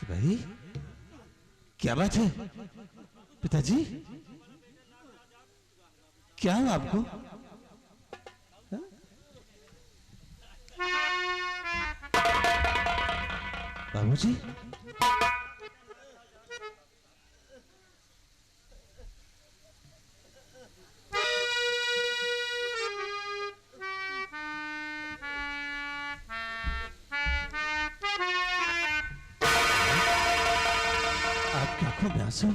भाई क्या बात है पिताजी, क्या हुआ आपको? बाबूजी आपकी आंखों में आंसू,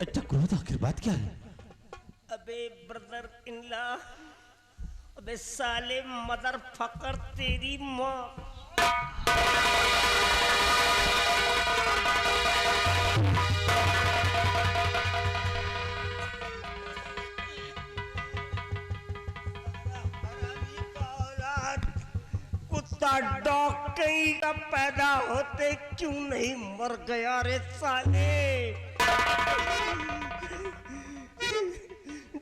इतना क्रोध, आखिर बात क्या है? अबे ब्रदर इन लॉ, अबे साले मदर फकर तेरी माँ। कुत्ता डॉग कहीं का पैदा होते क्यों नहीं मर गया रे साले।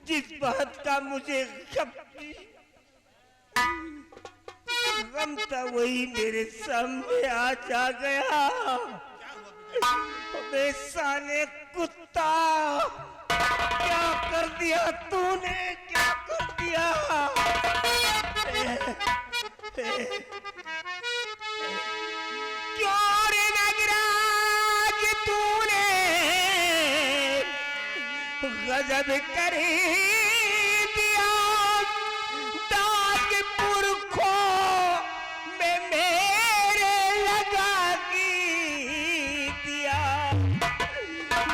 जिस बात का मुझे गम था वही मेरे सामने आज आ गया। अबे साले कुत्ता, क्या कर दिया तूने, क्या कर दिया? क्यों रे नागराज तूने गजब कर दिया। दाग पुरखों में मेरे लगा दिया,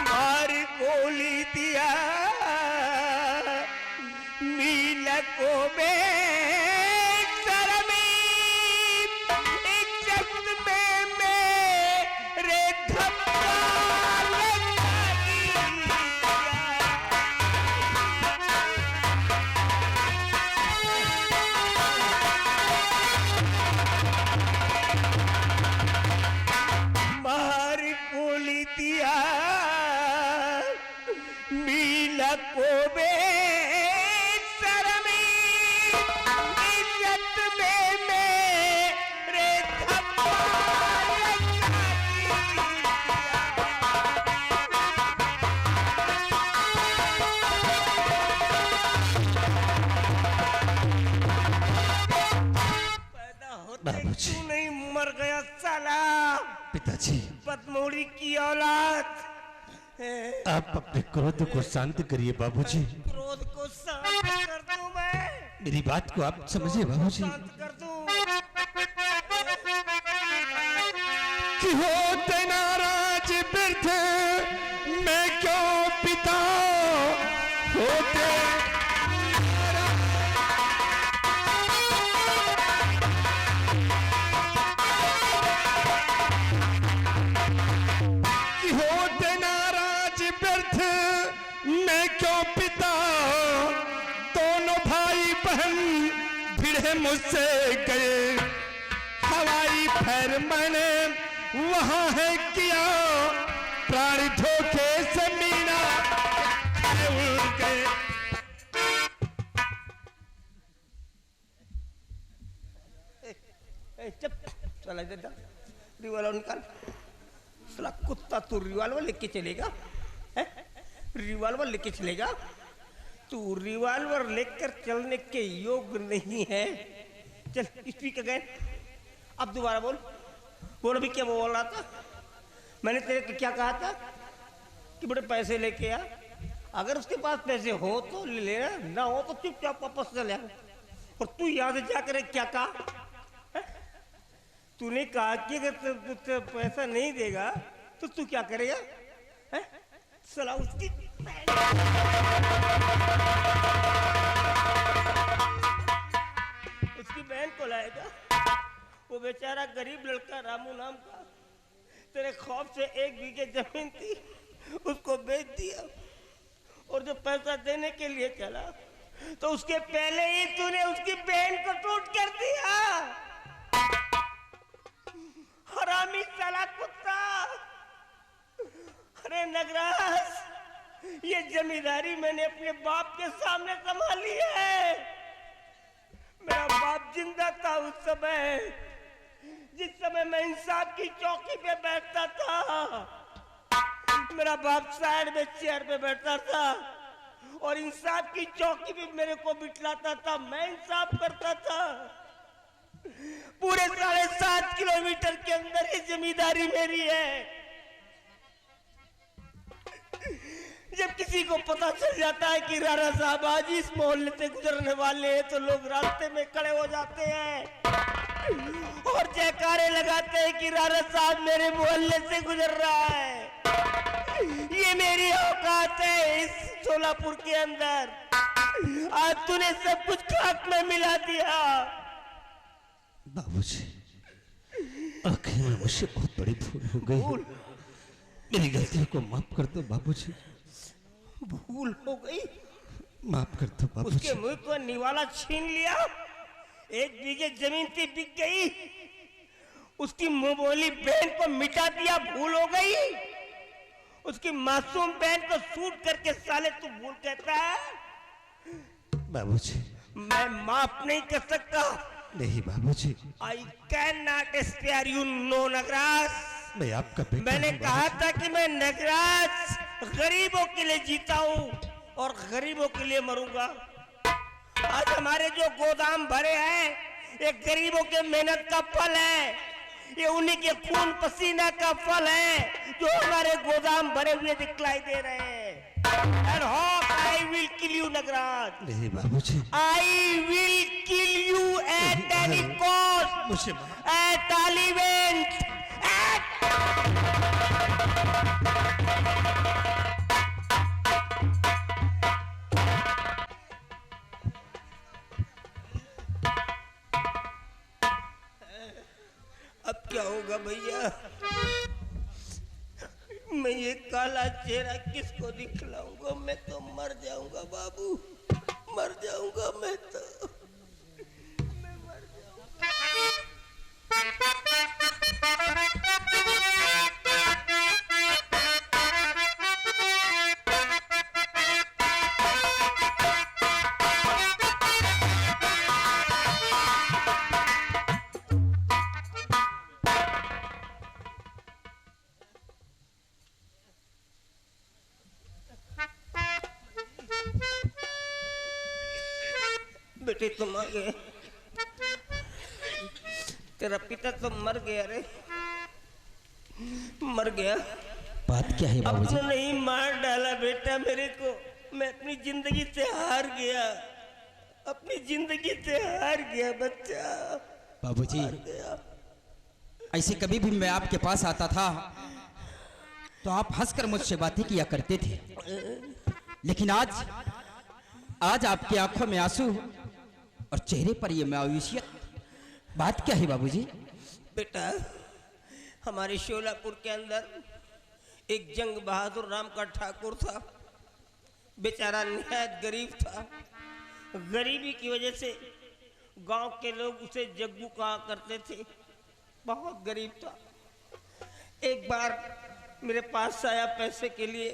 मार गोली दिया मीलकों में। बाबूजी तू नहीं मर गया साला, पिताजी बदमोड़ी की औलाद। आप अपने क्रोध को शांत करिए बाबूजी। क्रोध को शांत कर दूं मैं? मेरी बात को आप समझिए बाबूजी। शांत कर दूं? कि होते नाराज वृद्ध मैं क्यों पिता होते मुझसे गए। हवाई फैर मैंने वहां है किया, प्राण धोखे से मीना उड़ गए। चुप, चला इधर, रिवॉल्वर निकाल। साला कुत्ता, तू रिवॉल्वर लेके चलेगा? रिवॉल्वर लेके चलेगा? तू रिवॉल्वर लेकर चलने के योग्य नहीं है। चल स्पीकर गए, अब दोबारा बोल। बोल अभी क्या बोल रहा था? मैंने तेरे को क्या कहा था कि बड़े पैसे लेके आ, अगर उसके पास पैसे हो तो ले लेना, ना हो तो चुपचाप वापस चले आ। और तू यहाँ से जाकर क्या कहा? तूने कहा कि अगर तू पैसा नहीं देगा तो तू क्या करेगा? साला उसकी बहन को लाएगा। वो बेचारा गरीब लड़का रामू नाम का, तेरे खौफ से 1 बीघे जमीन थी उसको बेच दिया, और जो पैसा देने के लिए चला तो उसके पहले ही तूने उसकी बहन को टूट कर दिया। हरामी साला कुत्ता। अरे नगराज, ये जमींदारी मैंने अपने बाप के सामने संभाली है। मेरा बाप जिंदा था उस समय जिस समय मैं इंसाफ की चौकी पे बैठता था, मेरा बाप साइड में चेयर पे बैठता था और इंसाफ की चौकी पे मेरे को बिठलाता था, मैं इंसाफ करता था। पूरे 7.5 किलोमीटर के अंदर ये जमींदारी मेरी है। जब किसी को पता चल जाता है कि राणा साहब आज इस मोहल्ले से गुजरने वाले हैं तो लोग रास्ते में खड़े हो जाते हैं और जयकारे लगाते हैं कि राणा साहब मेरे मोहल्ले से गुजर रहा है। ये मेरी औकात है इस सोलापुर के अंदर। आज तूने सब कुछ खाक में मिला दिया। बाबूजी, आखिर में मुझसे बहुत बड़ी भूल हो गई। मेरी गलतियों को माफ कर दो बाबूजी। भूल हो गई? माफ कर दो बाबूजी। उसके मुंह को निवाला छीन लिया, 1 बीघे जमीन थी बिक गई, उसकी मुंह बोली बहन को मिटा दिया, भूल हो गई। उसकी मासूम बहन को शूट करके साले तू भूल कहता है? बाबूजी, मैं माफ नहीं कर सकता। नहीं बाबूजी, I can not spare you no Nagraj. मैं आपका बेटा। मैंने कहा था कि मैं नगराज गरीबों के लिए जीता हूं और गरीबों के लिए मरूंगा। आज हमारे जो गोदाम भरे हैं ये गरीबों के मेहनत का फल है, ये उन्हीं के खून पसीना का फल है जो हमारे गोदाम भरे हुए दिखलाई दे रहे हैं। And hope I will kill you, Nagraj. नहीं बाबूजी, I will kill you at any cost, मुझे at all events, अब क्या होगा भैया? मैं ये काला चेहरा किसको दिखलाऊंगा? मैं तो मर जाऊंगा बाबू, मर जाऊंगा मैं तो। मैं मर बेटे तुम आ गए, तेरा पिता तो मर गया रे, मर गया। बात क्या है बाबूजी? अपने नहीं मार डाला बेटा मेरे को, मैं अपनी जिंदगी से हार गया, अपनी जिंदगी से हार गया बच्चा। बाबूजी, हार गया। ऐसे कभी भी मैं आपके पास आता था तो आप हंसकर मुझसे बातें किया करते थे, लेकिन आज आपकी आंखों में आंसू और चेहरे पर ये मायूसियत, बात क्या है बाबूजी? बेटा हमारे शोलापुर के अंदर एक जंग बहादुर राम का ठाकुर था, बेचारा निहायत गरीब था। गरीबी की वजह से गांव के लोग उसे जग्गू कहा करते थे, बहुत गरीब था। एक बार मेरे पास आया पैसे के लिए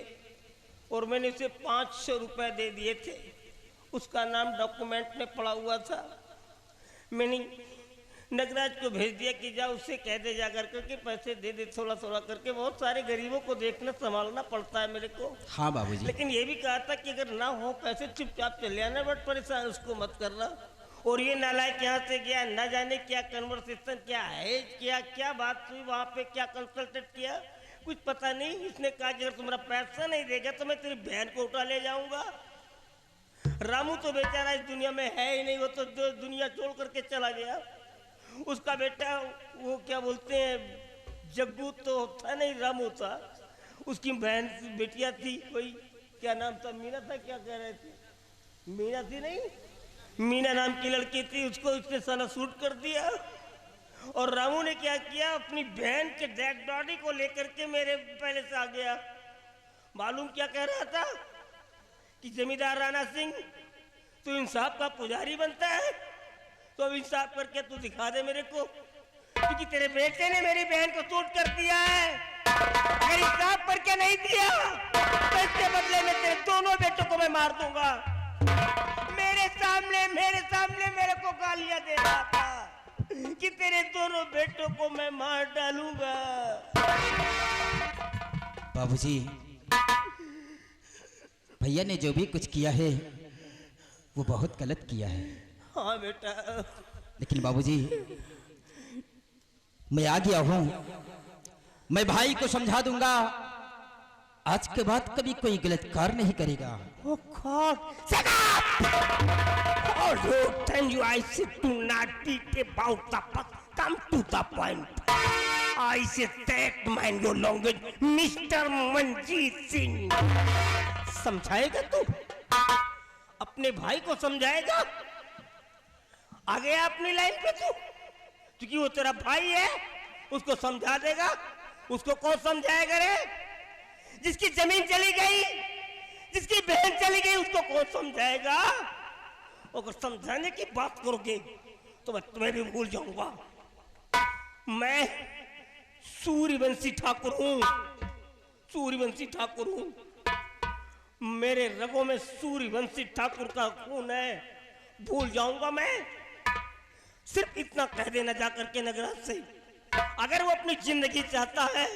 और मैंने उसे 500 रुपए दे दिए थे, उसका नाम डॉक्यूमेंट में पड़ा हुआ था। मैंने नगराज को भेज दिया कि जा उससे कह दे जा करके पैसे दे दे थोड़ा थोड़ा करके, बहुत सारे गरीबों को देखना संभालना पड़ता है मेरे को। हाँ बाबूजी। लेकिन ये भी कहा था कि अगर ना हो पैसे चुपचाप चले आना, बट परेशान उसको मत करना। और ये नालायक यहाँ से गया, ना जाने क्या कन्वर्सेशन क्या है, क्या बात हुई वहाँ पे, क्या कंसल्टेट किया, कुछ पता नहीं। इसने कहा कि अगर तुम्हारा पैसा नहीं देगा तो मैं तेरी बहन को उठा ले जाऊंगा। रामू तो बेचारा इस दुनिया में है ही नहीं, वो तो दुनिया छोड़ करके चला गया। उसका बेटा वो क्या बोलते हैं जग्गू तो था नहीं, रामू था। उसकी बहन बेटिया थी कोई, क्या नाम था, मीना था, क्या कह रहे थे, मीना थी नहीं, मीना नाम की लड़की थी, उसको उसने साला शूट कर दिया। और रामू ने क्या किया, अपनी बहन के डेड बॉडी को लेकर के मेरे पहले से आ गया। मालूम क्या कह रहा था कि जमींदार राणा सिंह तू इंसाफ का पुजारी बनता है, तो अब इंसाफ करके तू दिखा दे मेरे को, क्योंकि तेरे बेटे ने मेरी बहन को शूट कर दिया है। अगर इंसाफ करके नहीं दिया तो इसके बदले में तेरे दोनों बेटों को मैं मार दूंगा। मेरे सामने मेरे को गालियां दे रहा था। कि तेरे दोनों बेटों को मैं मार डालूंगा। बाबूजी, भैया ने जो भी कुछ किया है वो बहुत गलत किया है। हाँ बेटा। लेकिन बाबूजी, मैं आ गया हूं, मैं भाई को समझा दूंगा, आज के बाद कभी कोई गलत कार्य नहीं करेगा। Oh God! Shut up! All the time you I said do not beat about the past. Come to the point. I said that man no longer Mr. Manjeet Singh. समझाएगा तू? अपने भाई को समझाएगा? आ गया अपनी लाइन पे तू? क्योंकि वो तेरा भाई है, उसको समझा देगा। उसको कौन समझाएगा रे? जिसकी जमीन चली गई, जिसकी बहन चली गई, उसको कौन समझाएगा? अगर समझाने की बात करोगे तो मैं तुम्हें भी भूल जाऊंगा। मैं सूर्यवंशी ठाकुर हूं, सूर्यवंशी ठाकुर हूं। मेरे रगों में सूर्यवंशी ठाकुर का खून है। भूल जाऊंगा मैं? सिर्फ इतना कह देना जाकर के नगराज से, अगर वो अपनी जिंदगी चाहता है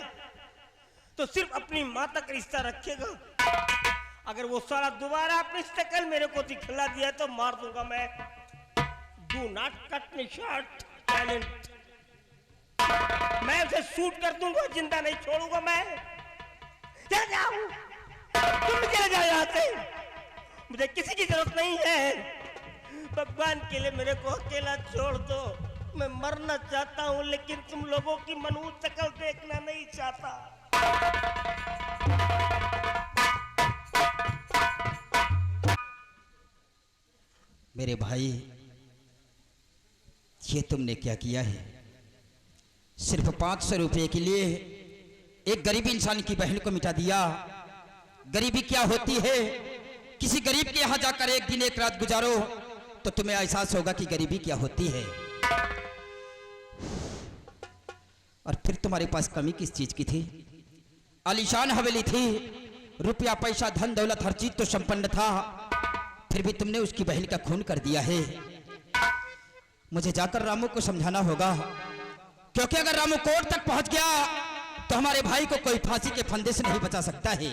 तो सिर्फ अपनी मां तक रिश्ता रखेगा। अगर वो सारा दोबारा अपनी शक्ल मेरे को दिखला दिया तो मार दूंगा मैं। Do not cut me short talent. मैं उसे शूट कर दूंगा, जिंदा नहीं छोड़ूंगा मैं। चले जाओ, तुम चले जाओ यहाँ से, मुझे किसी की जरूरत नहीं है। भगवान के लिए मेरे को अकेला छोड़ दो। मैं मरना चाहता हूँ, लेकिन तुम लोगों की मनहूस शक्ल देखना नहीं चाहता। मेरे भाई, ये तुमने क्या किया है? सिर्फ 500 रुपए के लिए एक गरीब इंसान की बहन को मिटा दिया। गरीबी क्या होती है? किसी गरीब के यहां जाकर एक दिन एक रात गुजारो तो तुम्हें एहसास होगा कि गरीबी क्या होती है। और फिर तुम्हारे पास कमी किस चीज की थी? आलीशान हवेली थी, रुपया पैसा धन दौलत हर चीज तो संपन्न था, फिर भी तुमने उसकी बहन का खून कर दिया है। मुझे जाकर रामू को समझाना होगा, क्योंकि अगर रामू कोर्ट तक पहुंच गया तो हमारे भाई को कोई फांसी के फंदे से नहीं बचा सकता है।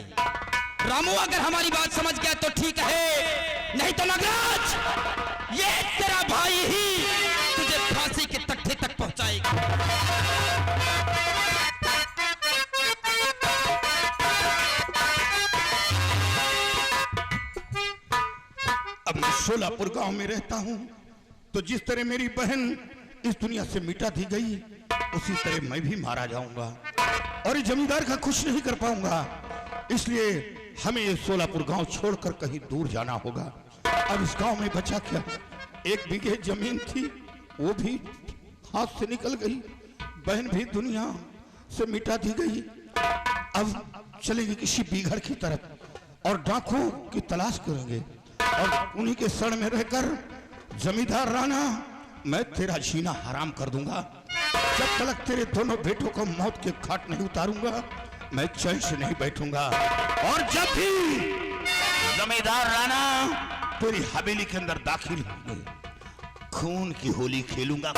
रामू अगर हमारी बात समझ गया तो ठीक है, नहीं तो नगराज, ये तेरा भाई ही तुझे फांसी के तख्ते तक पहुंचाएगा। अब मैं सोलापुर गांव में रहता हूं, तो जिस तरह मेरी बहन इस दुनिया से मिटा दी गई, उसी तरह मैं भी मारा जाऊंगा और इस जमींदार का कुछ नहीं कर पाऊंगा। इसलिए हमें ये सोलापुर गांव छोड़कर कहीं दूर जाना होगा। अब इस गांव में बचा क्या? 1 बीघे जमीन थी, वो भी हाथ से निकल गई। बहन भी दुनिया से मिटा दी गई। अब चलेंगे किसी बीघड़ की तरफ और डाकू की तलाश करेंगे और उन्हीं के सड़ में रहकर जमींदार राणा, मैं तेरा जीना हराम कर दूंगा। जब तक तेरे दोनों बेटों को मौत के घाट नहीं उतारूंगा, मैं चैन से नहीं बैठूंगा। और जब भी जमींदार राणा तेरी हवेली के अंदर दाखिल होंगे, खून की होली खेलूंगा।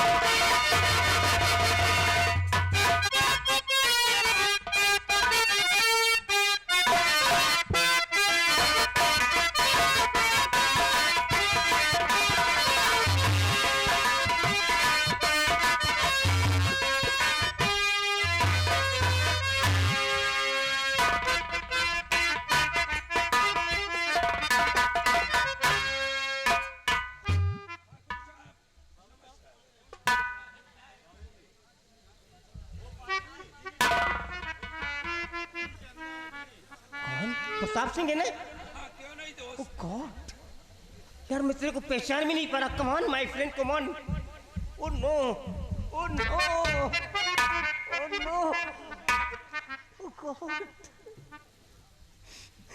प्रताप सिंह है ना? Oh God! यार मैं तेरे को पहचान भी नहीं पा रहा। Come on, my friend, come on. Oh no! Oh no! Oh no! Oh God!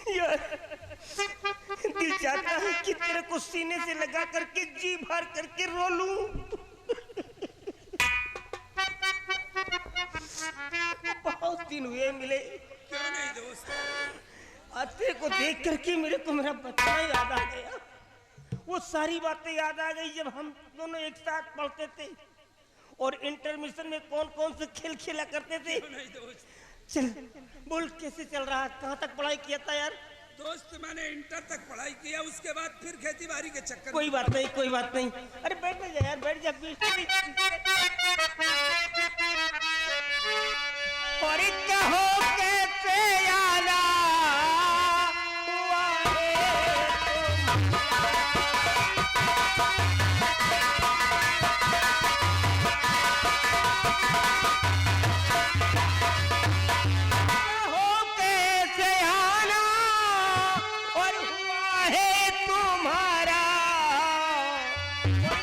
यार दिल चाहता है कि तेरे को सीने से लगा करके जी भर करके रो लूं। बहुत दिन हुए मिले। क्यों नहीं दोस्त? आज तेरे को देख करके मेरे को मेरा बचपना याद आ गया। वो सारी बातें याद आ गई जब हम दोनों एक साथ पढ़ते थे। और इंटरमिशन में कौन कौन से खेल खेला करते थे? नहीं दोस्त, चल बोल कैसे चल रहा है, कहाँ तक पढ़ाई किया था यार? दोस्त मैंने इंटर तक पढ़ाई किया, उसके बाद फिर खेती बाड़ी के चक्कर कोई बात नहीं, कोई बात नहीं। अरे बैठ जा यार, बैठ जा। और कहो कैसे आना हुआ है तुम्हारा,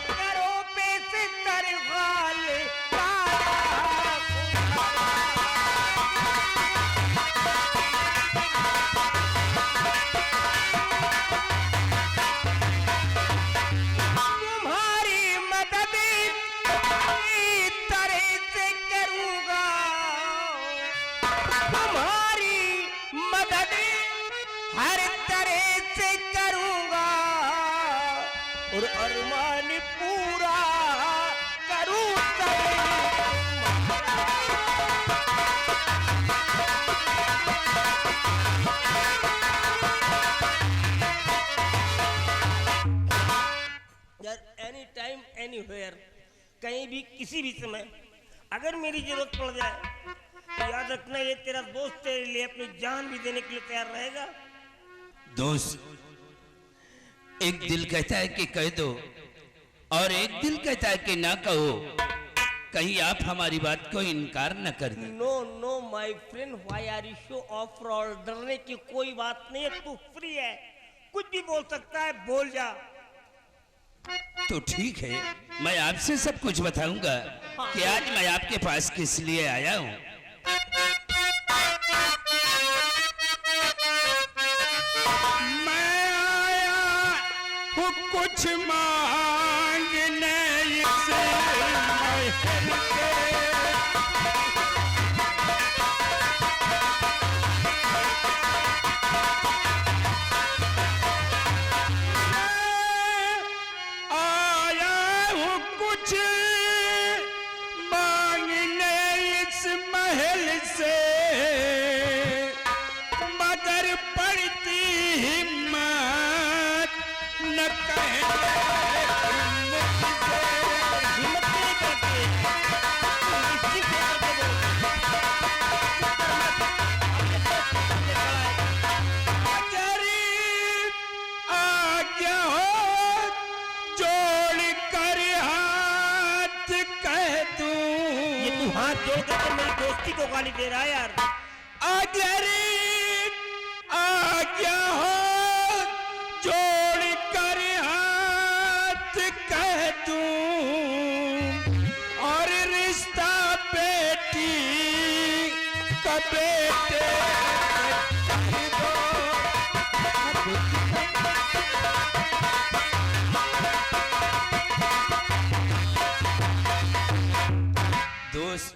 करो पे से तरवाल तुम्हारी मदद तरह से करूंगा, तुम्हारी मदद हर तरह से करूंगा और अरमान पूरा करूं यार। एनी टाइम एनीवेयर, कहीं भी किसी भी समय अगर मेरी जरूरत पड़ जाए तो याद रखना, ये तेरा दोस्त तेरे लिए अपनी जान भी देने के लिए तैयार रहेगा। दोस्त, एक दिल कहता है कि कह दो और एक दिल कहता है कि ना कहो, कहीं आप हमारी बात को इनकार न कर दें। No no my friend, why are you show off role? डरने की कोई बात नहीं है, तू फ्री है, कुछ भी बोल सकता है, बोल जा। तो ठीक है, मैं आपसे सब कुछ बताऊंगा कि आज मैं आपके पास किस लिए आया हूँ। मैं आया हूँ कुछ मांगने से महल के। आया हूँ कुछ मांगने इस महल से, मगर पड़ती हिम्मत न कहने आज्ञा हो जोड़ कर हाथ कह दूं। ये तू हाथ जोड़ कर मेरी दोस्ती को गाली दे रहा है यार। अगर आज्ञा हो जोड़ कर हाथ कह दूं, और रिश्ता बेटी का बेटे दोस्त,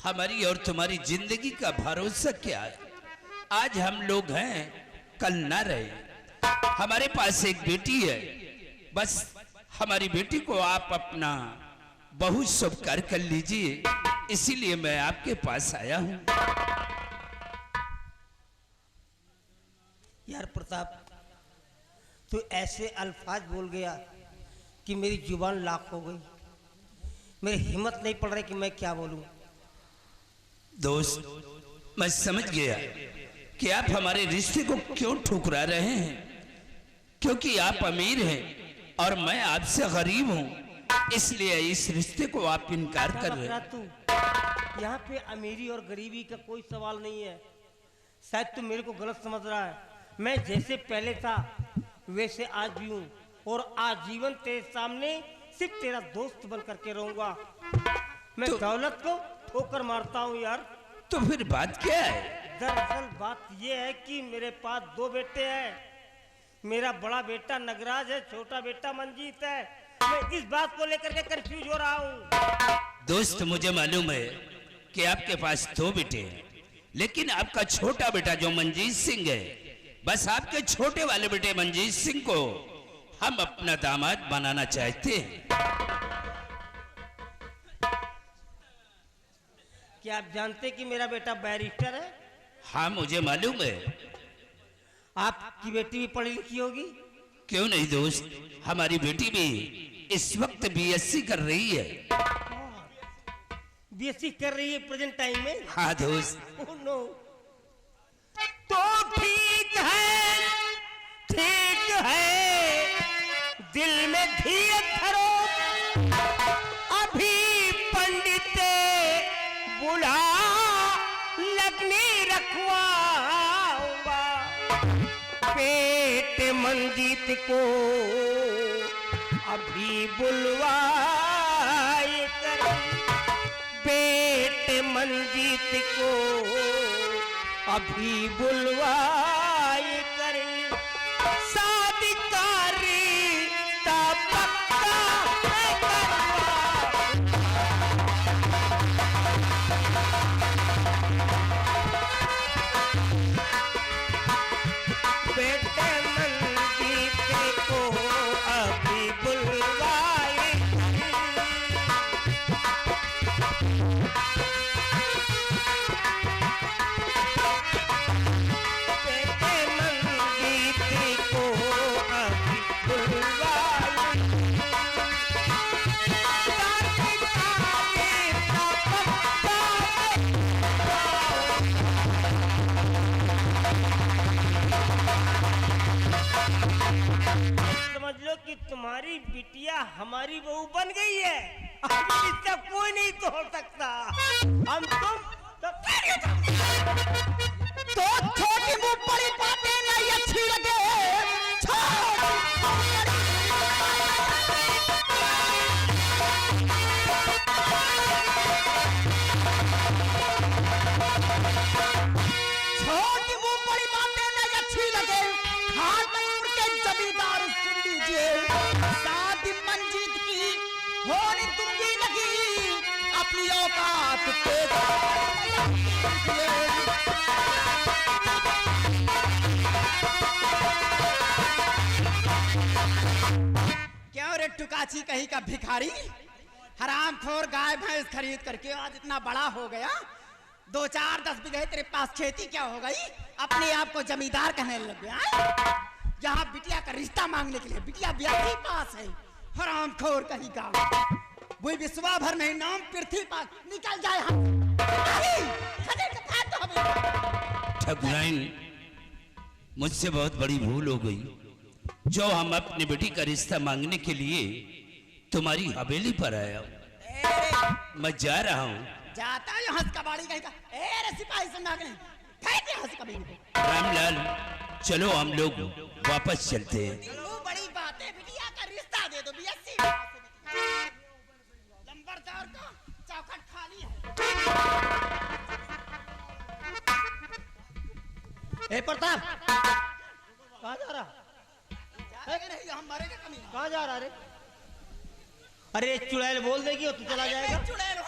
हमारी और तुम्हारी जिंदगी का भरोसा क्या है? आज हम लोग हैं, कल ना रहे। हमारे पास एक बेटी है, बस हमारी बेटी को आप अपना बहुत स्वीकार कर लीजिए, इसीलिए मैं आपके पास आया हूँ। यार प्रताप, तू ऐसे अल्फाज बोल गया कि मेरी जुबान लाख हो गई, मेरी हिम्मत नहीं पड़ रही कि मैं क्या बोलूं। दोस्त, मैं समझ गया कि आप हमारे रिश्ते को क्यों ठुकरा रहे हैं, क्योंकि आप अमीर हैं और मैं आपसे गरीब हूं, इसलिए इस रिश्ते को आप इनकार कर रहे हैं। तू यहाँ पे अमीरी और गरीबी का कोई सवाल नहीं है, शायद तू मेरे को गलत समझ रहा है। मैं जैसे पहले था वैसे आज भी हूँ, और आजीवन तेरे सामने सिर्फ तेरा दोस्त बन करके रहूंगा। मैं दौलत को ठोकर मारता हूँ यार। तो फिर बात क्या है? दरअसल बात यह है कि मेरे पास दो बेटे हैं। मेरा बड़ा बेटा नगराज है, छोटा बेटा मंजीत है। मैं इस बात को लेकर के कंफ्यूज हो रहा हूँ। दोस्त, मुझे मालूम है कि आपके पास दो बेटे हैं, लेकिन आपका छोटा बेटा जो मंजीत सिंह है, बस आपके छोटे वाले बेटे मंजीत सिंह को हम अपना दामाद बनाना चाहते हैं। क्या आप जानते कि मेरा बेटा बैरिस्टर है? हाँ मुझे मालूम है। आपकी बेटी भी पढ़ी लिखी होगी? क्यों नहीं दोस्त, हमारी बेटी भी इस वक्त बीएससी कर रही है। बीएससी कर रही है प्रेजेंट टाइम में? हाँ दोस्त। Oh no. तो ठीक है, दिल में धीरज धरो, अभी पंडित बुला लगने रखवाऊंगा। पेट मंजीत को अभी बुलवाए कर, पेट मंजीत को अभी बुलवाए कर, शादी का रिश्ता पक्का है करवा। बेटे मंजीत को अभी बुलवाए, बेटे मंजीत को अभी बुलवाए, शादी का रिश्ता पक्का समझ लो कि तुम्हारी बिटिया हमारी बहू बन गई है। अब इसका कोई नहीं तोड़ सकता। हम तुम तो छोटी मुंह बड़ी बातें नहीं अच्छी लगे। छोटी मुंह बड़ी बातें नहीं अच्छी लगे। खानपुर के जमींदार सुन लीजिए, शादी मंजीत की होने दूंगी नहीं, अपनी औकात पे क्यों रे टुकाची कहीं का भिखारी, हरामखोर गाय भैंस खरीद करके आज इतना बड़ा हो गया। 2-4-10 बीघे तेरे पास खेती क्या हो गई, अपने आप को जमींदार कहने लग गया। यहाँ बिटिया का रिश्ता मांगने के लिए बिटिया ब्याह पास है। हरामखोर कहीं का, वो विश्वा भर में नाम पृथ्वी पास निकल जाए हम ठकुराइन, मुझसे बहुत बड़ी भूल हो गई जो हम अपनी बेटी का रिश्ता मांगने के लिए तुम्हारी हवेली पर आया हूं। मैं जा रहा हूँ। जाता है हंस कबाड़ी कहीं का। ए रे सिपाही से नागने फेंक दे हंस कबाड़ी को। रामलाल, चलो हम लोग वापस चलते हैं। वो बड़ी बात है, बिटिया का रिश्ता दे दो बीएससी। लंबरदार का चौखट खाली है। ए प्रताप, कहाँ जा रहा? जाएगा नहीं, हम मरेंगे कमी। कहाँ जा रहा रे? अरे चुड़ैल बोल देगी और तू चला जाएगा। चुड़ैल हो।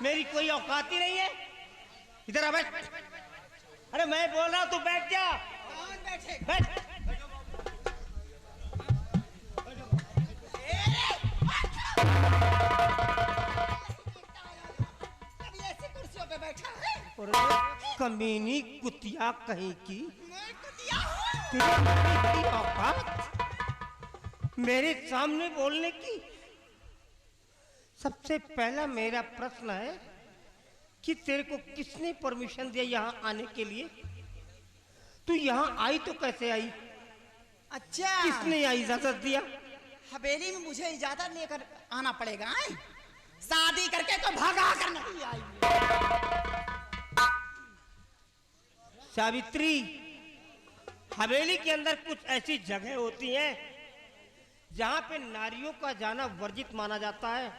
मेरी कोई औकात ही नहीं है। इधर आ बैठ। अरे मैं बोल रहा हूँ तू बैठ जा। कौन बैठे? बैठ। अभी ऐसी कुर्सियों पे बैठा है। और कमीनी कुतिया कहीं की, मैं कुतिया हूँ। तेरी औकात मेरे सामने बोलने की। सबसे पहला मेरा प्रश्न है कि तेरे को किसने परमिशन दिया यहाँ आने के लिए? तू यहाँ आई तो कैसे आई? अच्छा, किसने यहाँ इजाजत दिया? हवेली में मुझे इजाजत लेकर आना पड़ेगा। आए? शादी करके तो भगा कर नहीं आई। सावित्री, हवेली के अंदर कुछ ऐसी जगह होती हैं जहाँ पे नारियों का जाना वर्जित माना जाता है,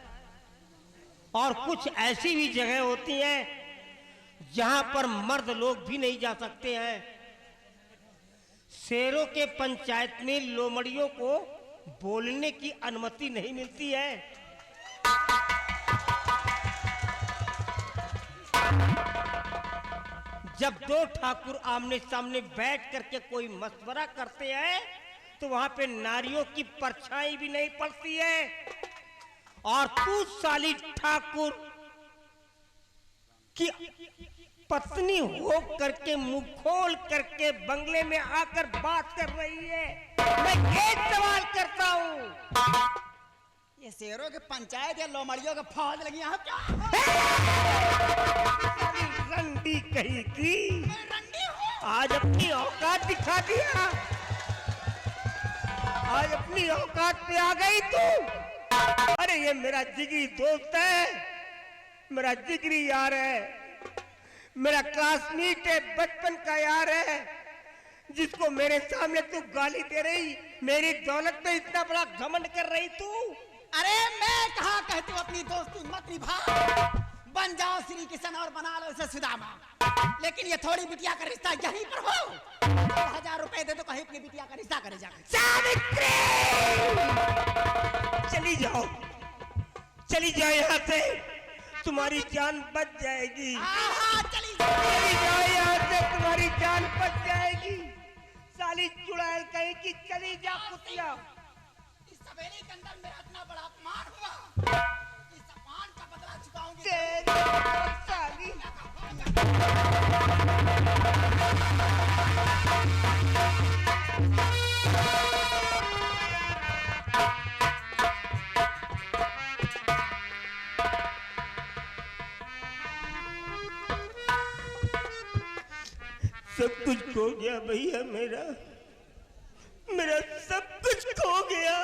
और कुछ ऐसी भी जगह होती हैं जहाँ पर मर्द लोग भी नहीं जा सकते हैं। शेरों के पंचायत में लोमड़ियों को बोलने की अनुमति नहीं मिलती है। जब दो ठाकुर आमने सामने बैठ करके कोई मशवरा करते हैं तो वहां पे नारियों की परछाई भी नहीं पड़ती है। और तू साली ठाकुर की पत्नी हो करके मुंह खोल करके बंगले में आकर बात कर रही है। मैं एक सवाल करता हूं, ये शेरों की पंचायत या लोमड़ियों का फौज लगी यहाँ क्या? साली रंडी कहीं की मैं रंडी हूँ। आज अपनी औकात दिखा दिया, आज अपनी औकात पे आ गई तू। अरे ये मेरा जिगरी दोस्त है, मेरा जिगरी यार है, मेरा क्लासमेट है, बचपन का यार है, जिसको मेरे सामने तू गाली दे रही, मेरी दौलत पे इतना बड़ा घमंड कर रही तू। अरे मैं कहा कहती हूँ अपनी दोस्ती मत निभा, बन जाओ श्री किशन और बना लो इसे सुदामा, लेकिन ये थोड़ी बिटिया का रिश्ता यहीं पर हो। 2000 रुपए दे तो कहीं अपनी बिटिया का रिश्ता करे जाकर। सावित्री, चली जाओ, चली जाओ यहाँ से, तुम्हारी जान बच जाएगी। चली चली जाओ यहाँ से, तुम्हारी जान बच जाएगी। साली चुड़ैल कहीं की, चली जा कुतिया। इस सवेरे के अंदर मेरा इतना बड़ा अपमान हुआ, इस अपमान का बदला चुकाऊंगी। साली सब कुछ खो गया भैया, मेरा मेरा सब कुछ खो गया,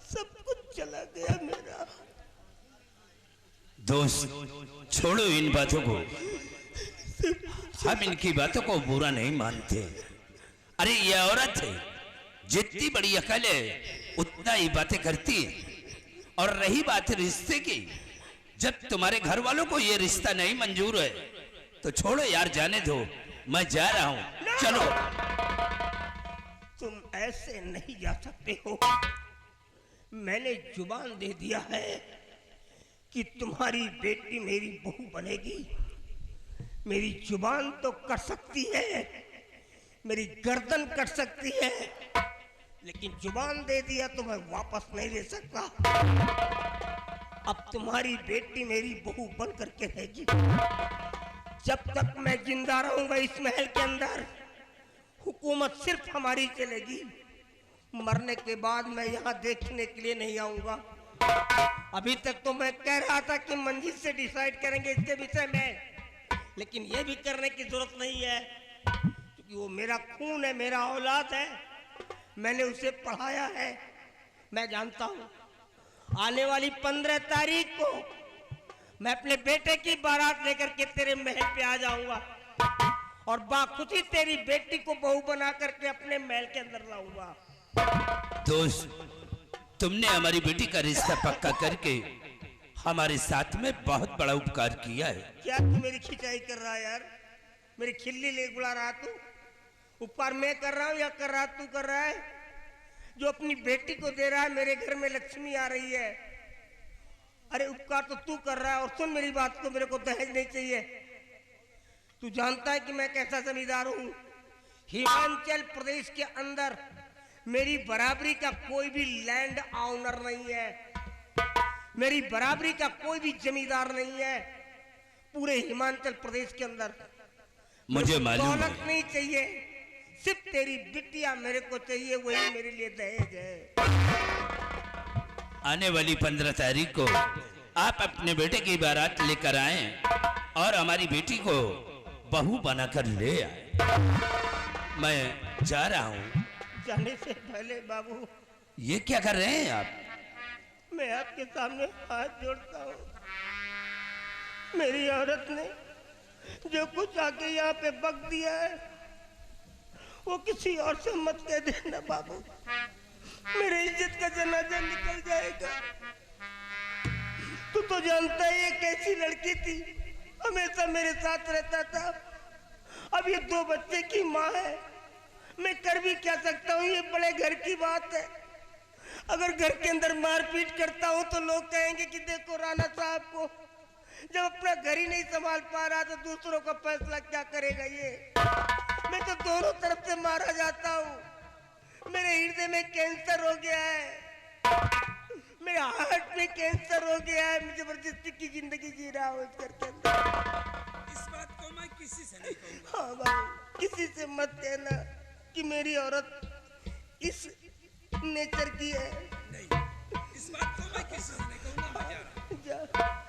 सब कुछ चला गया मेरा। दोस्त छोड़ो इन बातों को, हम इनकी बातों को बुरा नहीं मानते। अरे ये औरत है, जितनी बड़ी अकल है उतना ही बातें करती है। और रही बात रिश्ते की, जब तुम्हारे घर वालों को ये रिश्ता नहीं मंजूर है तो छोड़ो यार, जाने दो, मैं जा रहा हूं, चलो। तुम ऐसे नहीं जा सकते हो, मैंने जुबान दे दिया है कि तुम्हारी बेटी मेरी बहू बनेगी। मेरी जुबान तो कट सकती है, मेरी गर्दन कट सकती है, लेकिन जुबान दे दिया तो मैं वापस नहीं ले सकता। अब तुम्हारी बेटी मेरी बहू बन करके रहेगी। जब तक मैं जिंदा रहूंगा इस महल के अंदर, हुकूमत सिर्फ हमारी चलेगी। मरने के बाद मैं यहाँ देखने के लिए नहीं आऊंगा। अभी तक तो मैं कह रहा था कि मंजिल से डिसाइड करेंगे इसके विषय में, लेकिन ये भी करने की जरूरत नहीं है, क्योंकि वो मेरा खून है, मेरा औलाद है, मैंने उसे पढ़ाया है। मैं जानता हूँ आने वाली 15 तारीख को मैं अपने बेटे की बारात लेकर के तेरे महल पे आ जाऊंगा और बाखुदी तेरी बेटी को बहू बना करके अपने महल के अंदर लाऊंगा। दोस्त, तुमने हमारी बेटी का रिश्ता पक्का करके हमारे साथ में बहुत बड़ा उपकार किया है। क्या तू मेरी खिंचाई कर रहा है यार? मेरी खिल्ली ले बुला रहा तू? उपकार मैं कर रहा हूँ या कर रहा तू कर रहा है? जो अपनी बेटी को दे रहा है, मेरे घर में लक्ष्मी आ रही है। अरे उपकार तो तू कर रहा है। और सुन मेरी बात को, मेरे को दहेज नहीं चाहिए। तू जानता है कि मैं कैसा जमींदार हूँ। हिमाचल प्रदेश के अंदर मेरी बराबरी का कोई भी लैंड ऑनर नहीं है, मेरी बराबरी का कोई भी जमींदार नहीं है पूरे हिमाचल प्रदेश के अंदर। मुझे मालूम है। दौलत नहीं चाहिए, सिर्फ तेरी बिटिया मेरे को चाहिए, वही मेरे लिए दहेज है। आने वाली 15 तारीख को आप अपने बेटे की बारात लेकर आए और हमारी बेटी को बहू बनाकर ले आए। मैं जा रहा हूँ। जाने से पहले बाबू, ये क्या कर रहे हैं आप? मैं आपके सामने हाथ जोड़ता हूँ। मेरी औरत ने जो कुछ आके यहाँ पे बक दिया है, वो किसी और से मत कह देना बाबू, मेरे इज्जत का जनाजा निकल जाएगा। तू तो जानता है ये कैसी लड़की थी, हमेशा मेरे साथ रहता था। अब ये 2 बच्चे की माँ है, मैं कर भी क्या सकता हूँ? ये बड़े घर की बात है। अगर घर के अंदर मारपीट करता हूँ तो लोग कहेंगे कि देखो राणा साहब को, जब अपना घर ही नहीं संभाल पा रहा तो दूसरों का फैसला क्या करेगा ये। मैं तो दोनों तरफ से मारा जाता हूँ। मेरे हृदय में कैंसर हो गया है, मेरे हार्ट में कैंसर हो गया है, मैं जबरदस्ती की जिंदगी जी रहा हूँ इस घर के अंदर। इस बात को मैं किसी से नहीं कहूँगा। हाँ भाई, किसी से मत कहना कि मेरी औरत इस नेचर की है। नहीं, इस बात को मैं किसी से नहीं कहूँगा। मैं जा रहा हूँ। जा